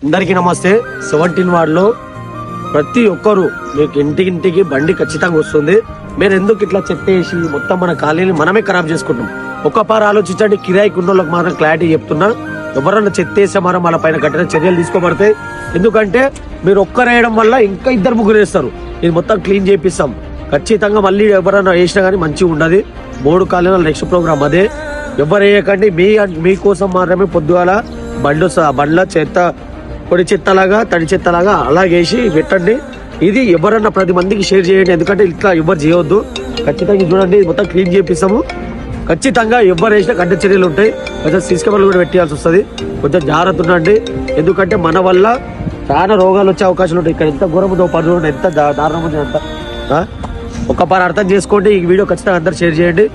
అందరికీ నమస్తే. 17 వార్డులో ప్రతి ఒక్కరు మీకు ఇంటికి బండి ఖచ్చితంగా వస్తుంది. మీరు ఎందుకు ఇట్లా చెత్తేసి మొత్తం మన కాలనీని మనమే ఖరాబ్ చేసుకుంటాం? ఒక్కపారు ఆలోచించండి. కిరాయికి ఉన్నోళ్ళకి మాత్రం క్లారిటీ చెప్తున్నా, ఎవరన్నా చెత్తేసే మనం వాళ్ళ పైన కఠిన చర్యలు తీసుకోబడతాయి. ఎందుకంటే మీరు ఒక్కరేయడం వల్ల ఇంకా 2-3 వేస్తారు. ఇది మొత్తం క్లీన్ చేపిస్తాం ఖచ్చితంగా. మళ్ళీ ఎవరన్నా వేసినా కానీ మంచిగా ఉండదు. 3 కాలనీల నెక్స్ట్ ప్రోగ్రామ్ అదే. ఎవరు వేయకండి. మీకోసం మాత్రమే పొద్దుగాల బండ్ల చెత్త, పొడి చెత్తలాగా తడి చెత్తలాగా అలాగేసి పెట్టండి. ఇది ఎవరన్నా 10 మందికి షేర్ చేయండి. ఎందుకంటే ఇట్లా ఎవరు చేయవద్దు. ఖచ్చితంగా చూడండి, మొత్తం క్లీన్ చేపిస్తాము. ఖచ్చితంగా ఎవరు వేసినా కఠిన చర్యలు ఉంటాయి. కొంచెం సీసీ కెమెరాలు కూడా పెట్టాల్సి వస్తుంది. కొంచెం జాగ్రత్త ఉండండి. ఎందుకంటే మన వల్ల చాలా రోగాలు వచ్చే అవకాశాలు ఉంటాయి. ఇక్కడ ఎంత ఘోరముందో పనులు, ఎంత దారుణం ఉంది అంత. ఒక్కపారు అర్థం చేసుకోండి. ఈ వీడియో ఖచ్చితంగా అందరు షేర్ చేయండి.